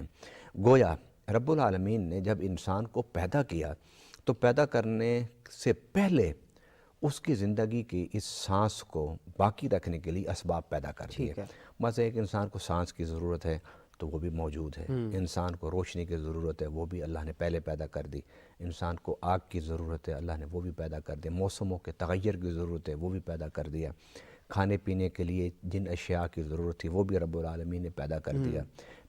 گویا رب العالمین نے جب انسان کو پیدا کیا تو پیدا کرنے سے پہلے اس کی زندگی کی اس سانس کو باقی رکھنے کے لیے اسباب پیدا کر دیے۔ مثلا ایک انسان کو سانس کی ضرورت ہے تو وہ بھی موجود ہے، انسان کو روشنی کی ضرورت ہے وہ بھی اللہ نے پہلے پیدا کر دی، انسان کو آگ کی ضرورت ہے اللہ نے وہ بھی پیدا کر دی، موسموں کے تغیر کی ضرورت ہے وہ بھی پیدا کر دیا، کھانے پینے کے لیے جن اشیاء کی ضرورت تھی وہ بھی رب العالمین نے پیدا کر دیا،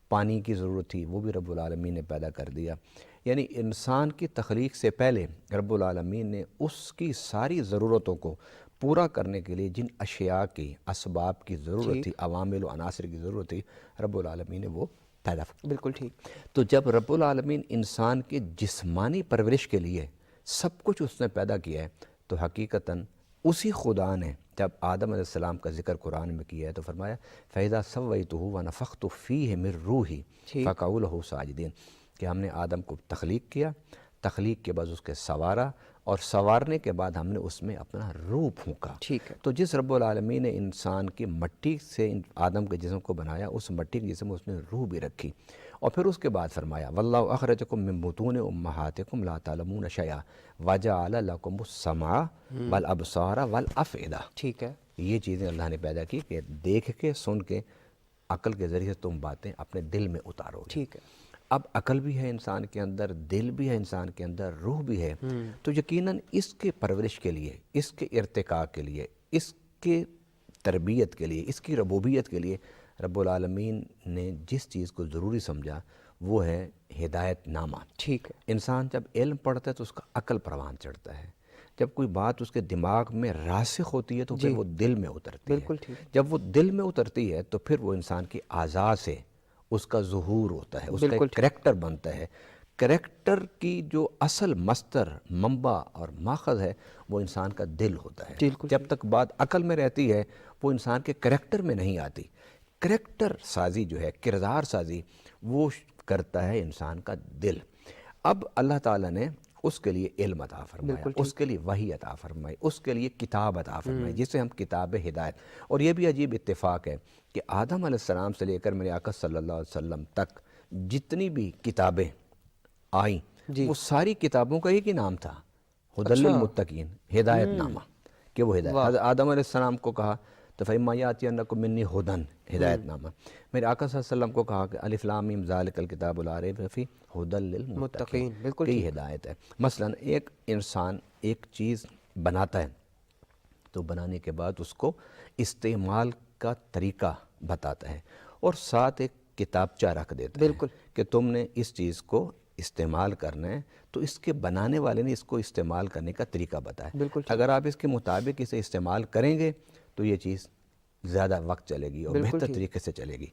پانی کی ضرورت تھی وہ بھی رب العالمین نے پیدا کر دیا۔ یعنی انسان کی تخلیق سے پہلے رب العالمین نے اس کی ساری ضرورتوں کو پورا کرنے کے لیے جن اشیاء کی اسباب کی ضرورت تھی، عوامل و عناصر کی ضرورت تھی، رب العالمین نے وہ پیدا۔ بالکل ٹھیک۔ تو جب رب العالمین انسان کی جسمانی پرورش کے لیے سب کچھ اس نے پیدا کیا ہے تو حقیقتاً اسی خدا نے جب آدم علیہ السلام کا ذکر قرآن میں کیا ہے تو فرمایا فَإِذَا سَوَّيْتُهُ وَنَفَخْتُ فِيهِ مِن رُوحِي فَقَعُوا لَهُ سَاجِدِينَ کہ ہم نے آدم کو تخلیق کیا، تخلیق کے بعد اس کے سنوارا، اور سنوارنے کے بعد ہم نے اس میں اپنا روح پھونکا۔ ٹھیک ہے۔ تو جس رب العالمین نے انسان کی مٹی سے آدم کے جسم کو بنایا، اس مٹی کے جسم میں اس نے روح بھی رکھی، اور پھر اس کے بعد فرمایا وَاللَّهُ أَخْرَجَكُم مِّن بُطُونِ أُمَّهَاتِكُمْ لَا تَعْلَمُونَ شَيْئًا وَجَعَلَ لَكُمُ السَّمْعَ وَالْأَبْصَارَ وَالْأَفْئِدَةَ۔ ٹھیک ہے۔ یہ چیزیں اللہ نے پیدا کی کہ دیکھ کے سن کے عقل کے ذریعے سے تم باتیں اپنے دل میں اتارو گے۔ ٹھیک ہے۔ اب عقل بھی ہے انسان کے اندر، دل بھی ہے انسان کے اندر، روح بھی ہے، تو یقیناً اس کے پرورش کے لیے، اس کے ارتقاء کے لیے، اس کے تربیت کے لیے، اس کی ربوبیت کے لیے رب العالمین نے جس چیز کو ضروری سمجھا وہ ہے ہدایت نامہ۔ ٹھیک ہے۔ انسان جب علم پڑھتا ہے تو اس کا عقل پروان چڑھتا ہے، جب کوئی بات اس کے دماغ میں راسخ ہوتی ہے تو پھر وہ دل میں اترتی ہے، بالکل ٹھیک۔ جب وہ دل میں اترتی ہے تو پھر وہ انسان کی اعضاء سے اس کا ظہور ہوتا ہے، اس کا ایک کریکٹر بنتا ہے۔ کریکٹر کی جو اصل مصدر، منبع اور ماخذ ہے وہ انسان کا دل ہوتا ہے۔ جب تک بات عقل میں رہتی ہے وہ انسان کے کریکٹر میں نہیں آتی۔ کریکٹر سازی جو ہے، کردار سازی، وہ کرتا ہے انسان کا دل۔ اب اللہ تعالیٰ نے اس کے لیے علم عطا فرمایا، اس کے لیے وحی عطا فرمائی، اس کے لیے کتاب عطا فرمائی جسے ہم کتاب ہدایت۔ اور یہ بھی عجیب اتفاق ہے کہ آدم علیہ السلام سے لے کر میرے آقا صلی اللہ علیہ وسلم تک جتنی بھی کتابیں آئیں وہ ساری کتابوں کا ایک ہی نام تھا، ہدی للمتقین، ہدایت نامہ، کہ وہ ہدایت۔ حضرت آدم علیہ السلام کو کہا تو فَإِمَّا يَأْتِيَنَّكُم مِّنِّي هُدًى، ہدایت نامہ۔ میرے آقا صلی اللہ علیہ وسلم کو کہا کہ الف لام میم ذالک الکتاب لا ریب فیہ ھدی للمتقین، بالکل یہ ہدایت ہے۔ مثلا ایک انسان ایک چیز بناتا ہے تو بنانے کے بعد اس کو استعمال کا طریقہ بتاتا ہے اور ساتھ ایک کتابچہ رکھ دیتا ہے کہ تم نے اس چیز کو استعمال کرنا ہے تو اس کے بنانے والے نے اس کو استعمال کرنے کا طریقہ بتایا۔ اگر آپ اس کے مطابق اسے استعمال کریں گے تو یہ چیز زیادہ وقت چلے گی اور بہتر طریقے سے چلے گی۔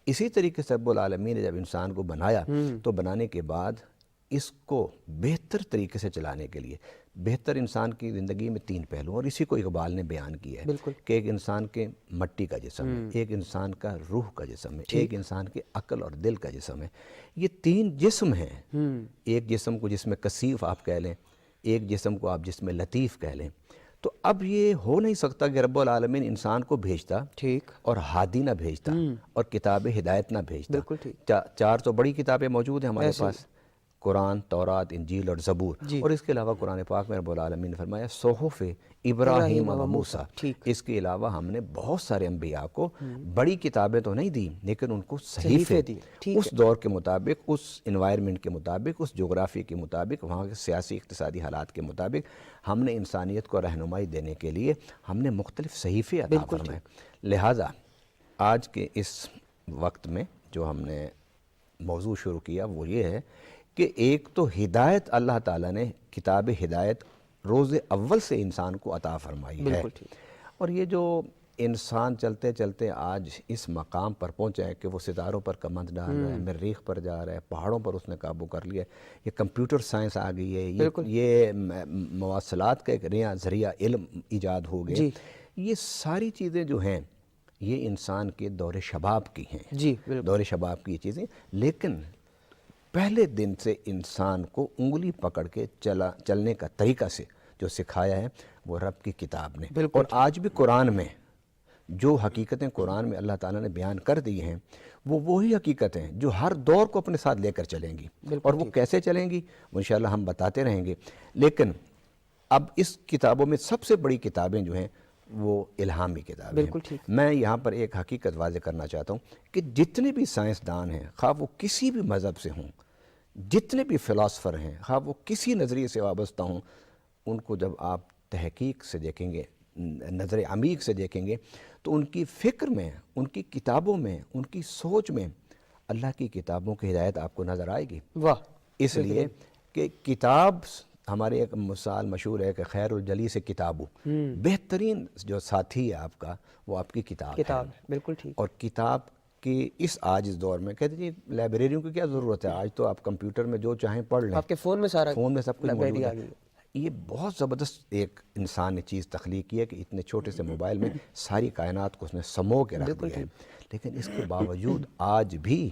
اسی طریقے سے رب العالمین نے جب انسان کو بنایا تو بنانے کے بعد اس کو بہتر طریقے سے چلانے کے لیے، بہتر انسان کی زندگی میں تین پہلو، اور اسی کو اقبال نے بیان کیا ہے کہ ایک انسان کے مٹی کا جسم ہے، ایک انسان کا روح کا جسم ہے، ایک انسان کے عقل اور دل کا جسم ہے۔ یہ تین جسم ہیں، ایک جسم کو جسم کثیف آپ کہہ لیں، ایک جسم کو آپ جسم لطیف کہہ لیں۔ تو اب یہ ہو نہیں سکتا کہ رب العالمین انسان کو بھیجتا اور ہادی نہ بھیجتا اور کتاب ہدایت نہ بھیجتا۔ چار تو بڑی کتابیں موجود ہیں ہمارے پاس، قرآن، تورات، انجیل اور زبور، جی۔ اور اس کے علاوہ قرآن پاک میں رب العالمین نے فرمایا صحف ابراہیم و موسیٰ۔ ٹھیک۔ اس کے علاوہ ہم نے بہت سارے انبیاء کو بڑی کتابیں تو نہیں دی، لیکن ان کو صحیفے دی، ٹھیک اس دور کے مطابق، اس انوائرمنٹ کے مطابق، اس جغرافی کے مطابق، وہاں کے سیاسی اقتصادی حالات کے مطابق ہم نے انسانیت کو رہنمائی دینے کے لیے ہم نے مختلف صحیفے عطا فرمائے۔ لہٰذا آج کے اس وقت میں جو ہم نے موضوع شروع کیا وہ یہ ہے کہ ایک تو ہدایت اللہ تعالیٰ نے کتاب ہدایت روز اول سے انسان کو عطا فرمائی ہے، بالکل ٹھیک۔ اور یہ جو انسان چلتے چلتے آج اس مقام پر پہنچا ہے کہ وہ ستاروں پر کمند ڈال رہا ہے، مریخ پر جا رہا ہے، پہاڑوں پر اس نے قابو کر لیا ہے، یہ کمپیوٹر سائنس آ گئی ہے، یہ مواصلات کا ایک نیا ذریعہ علم ایجاد ہو گئے، یہ ساری چیزیں جو ہیں یہ انسان کے دور شباب کی ہیں، جی بالکل، دور شباب کی چیزیں، لیکن پہلے دن سے انسان کو انگلی پکڑ کے چلنے کا طریقہ سے جو سکھایا ہے وہ رب کی کتاب نے، اور آج بھی قرآن میں جو حقیقتیں قرآن میں اللہ تعالیٰ نے بیان کر دی ہیں وہ وہی حقیقتیں جو ہر دور کو اپنے ساتھ لے کر چلیں گی، اور وہ کیسے چلیں گی وہ انشاءاللہ ہم بتاتے رہیں گے۔ لیکن اب اس کتابوں میں سب سے بڑی کتابیں جو ہیں وہ الہامی کتابیں ہیں۔ میں یہاں پر ایک حقیقت واضح کرنا چاہتا ہوں کہ جتنے بھی سائنسدان ہیں، خواہ وہ کسی بھی مذہب سے ہوں، جتنے بھی فلاسفر ہیں، خواہ وہ کسی نظریے سے وابستہ ہوں، ان کو جب آپ تحقیق سے دیکھیں گے، نظر عمیق سے دیکھیں گے، تو ان کی فکر میں، ان کی کتابوں میں، ان کی سوچ میں اللہ کی کتابوں کی ہدایت آپ کو نظر آئے گی۔ واہ! اس لیے کہ کتاب، ہمارے ایک مثال مشہور ہے کہ خیر الجلیس کتابو، بہترین جو ساتھی ہے آپ کا وہ آپ کی کتاب ہے۔ بالکل ٹھیک۔ اور کتاب کی اس آج اس دور میں کہتے ہیں جی لائبریریوں کی کیا ضرورت ہے، آج تو آپ کمپیوٹر میں جو چاہیں پڑھ لیں، آپ کے فون میں سارا فون میں سب کچھ موجود آ ہے۔ گئی۔ یہ بہت زبردست ایک انسان نے چیز تخلیق کی ہے کہ اتنے چھوٹے سے موبائل میں ساری کائنات کو اس نے سمو کے رکھ دیا ہے، لیکن اس کے باوجود آج بھی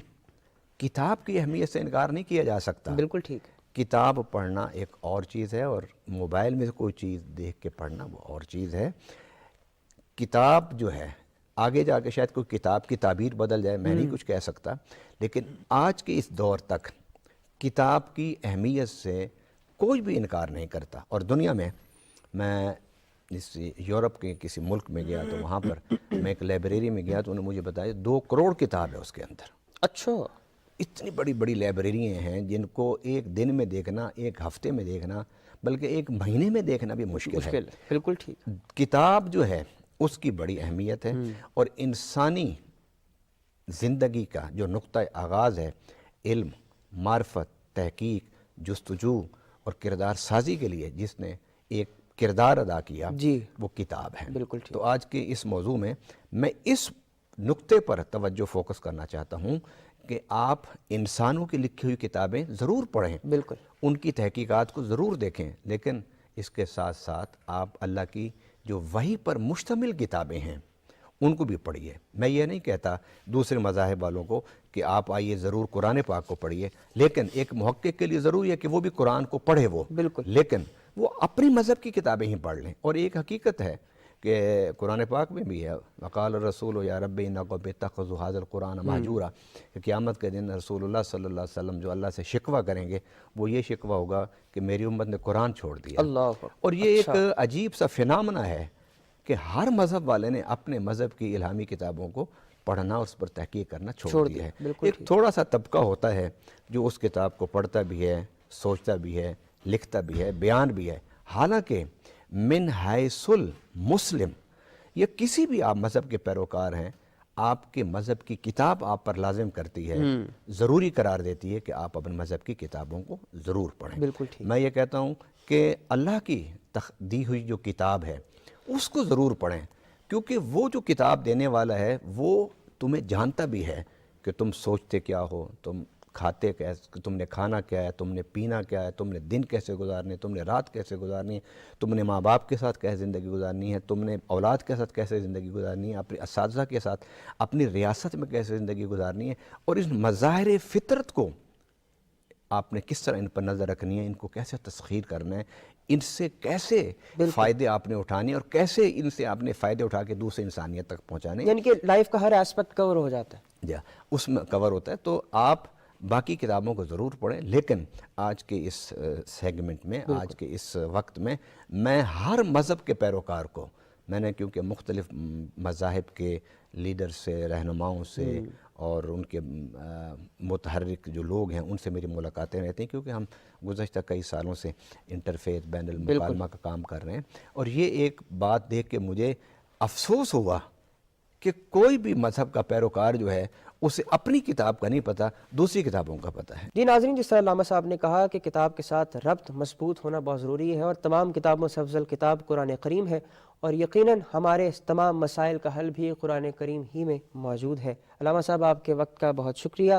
کتاب کی اہمیت سے انکار نہیں کیا جا سکتا۔ بالکل ٹھیک۔ کتاب پڑھنا ایک اور چیز ہے، اور موبائل میں کوئی چیز دیکھ کے پڑھنا وہ اور چیز ہے۔ کتاب جو ہے آگے جا کے شاید کوئی کتاب کی تعبیر بدل جائے، میں نہیں کچھ کہہ سکتا، لیکن آج کے اس دور تک کتاب کی اہمیت سے کوئی بھی انکار نہیں کرتا۔ اور دنیا میں اس یورپ کے کسی ملک میں گیا تو وہاں پر میں ایک لائبریری میں گیا تو انہوں نے مجھے بتایا 2 کروڑ کتاب ہے اس کے اندر۔ اچھا، اتنی بڑی بڑی لائبریریاں ہیں جن کو ایک دن میں دیکھنا، ایک ہفتے میں دیکھنا، بلکہ ایک مہینے میں دیکھنا بھی مشکل ہے۔ بالکل ٹھیک۔ کتاب جو ہے اس کی بڑی اہمیت ہے، اور انسانی زندگی کا جو نقطہ آغاز ہے علم، معرفت، تحقیق، جستجو اور کردار سازی کے لیے جس نے ایک کردار ادا کیا وہ کتاب ہے۔ بالکل ٹھیک۔ تو آج کے اس موضوع میں میں اس نقطے پر توجہ فوکس کرنا چاہتا ہوں کہ آپ انسانوں کی لکھی ہوئی کتابیں ضرور پڑھیں، بالکل، ان کی تحقیقات کو ضرور دیکھیں، لیکن اس کے ساتھ ساتھ آپ اللہ کی جو وحی پر مشتمل کتابیں ہیں ان کو بھی پڑھیے۔ میں یہ نہیں کہتا دوسرے مذاہب والوں کو کہ آپ آئیے ضرور قرآن پاک کو پڑھیے، لیکن ایک محقق کے لیے ضروری ہے کہ وہ بھی قرآن کو پڑھے، وہ بالکل، لیکن وہ اپنی مذہب کی کتابیں ہی پڑھ لیں۔ اور ایک حقیقت ہے کہ قرآن پاک میں بھی ہے وقال الرسول یا رب ان قوم اتخذوا ھذا القرآن مہجورا، کہ قیامت کے دن رسول اللہ صلی اللہ علیہ وسلم جو اللہ سے شکوہ کریں گے وہ یہ شکوہ ہوگا کہ میری امت نے قرآن چھوڑ دیا۔ اللہ، اور یہ ایک عجیب سا فنامنا ہے کہ ہر مذہب والے نے اپنے مذہب کی الہامی کتابوں کو پڑھنا، اس پر تحقیق کرنا چھوڑ دیا ہے۔ ایک تھوڑا سا طبقہ ہوتا ہے جو اس کتاب کو پڑھتا بھی ہے، سوچتا بھی ہے، لکھتا بھی ہے، بیان بھی ہے، حالانکہ من حیث المسلم یا کسی بھی آپ مذہب کے پیروکار ہیں، آپ کے مذہب کی کتاب آپ پر لازم کرتی ہے، ضروری قرار دیتی ہے کہ آپ اپنے مذہب کی کتابوں کو ضرور پڑھیں۔ بالکل ٹھیک۔ میں یہ کہتا ہوں کہ اللہ کی دی ہوئی جو کتاب ہے اس کو ضرور پڑھیں، کیونکہ وہ جو کتاب دینے والا ہے وہ تمہیں جانتا بھی ہے کہ تم سوچتے کیا ہو، تم کھاتے کیسے، تم نے کھانا کیا ہے، تم نے پینا کیا ہے، تم نے دن کیسے گزارنے، تم نے رات کیسے گزارنی ہے، تم نے ماں باپ کے ساتھ کیسے زندگی گزارنی ہے، تم نے اولاد کے ساتھ کیسے زندگی گزارنی ہے، اپنے اساتذہ کے ساتھ، اپنی ریاست میں کیسے زندگی گزارنی ہے، اور اس مظاہر فطرت کو آپ نے کس طرح ان پر نظر رکھنی ہے، ان کو کیسے تسخیر کرنا ہے، ان سے کیسے فائدے آپ نے اٹھانے اور کیسے ان سے آپ نے فائدے اٹھا کے دوسرے انسانیت تک پہنچانے، یعنی کہ لائف کا ہر ایسپیکٹ کور ہو جاتا ہے۔ جی اس میں کور ہوتا ہے۔ تو آپ باقی کتابوں کو ضرور پڑھیں، لیکن آج کے اس سیگمنٹ میں، آج کے اس وقت میں ہر مذہب کے پیروکار کو، میں نے کیونکہ مختلف مذاہب کے لیڈر سے، رہنماؤں سے اور ان کے متحرک جو لوگ ہیں ان سے میری ملاقاتیں رہتی ہیں، کیونکہ ہم گزشتہ کئی سالوں سے انٹرفیتھ بین المکالمہ کا کام کر رہے ہیں، اور یہ ایک بات دیکھ کے مجھے افسوس ہوا کہ کوئی بھی مذہب کا پیروکار جو ہے اسے اپنی کتاب کا نہیں پتہ، دوسری کتابوں کا پتہ ہے۔ جی ناظرین، جس طرح علامہ صاحب نے کہا کہ کتاب کے ساتھ ربط مضبوط ہونا بہت ضروری ہے، اور تمام کتابوں سے افضل کتاب قرآن کریم ہے، اور یقیناً ہمارے اس تمام مسائل کا حل بھی قرآن کریم ہی میں موجود ہے۔ علامہ صاحب، آپ کے وقت کا بہت شکریہ۔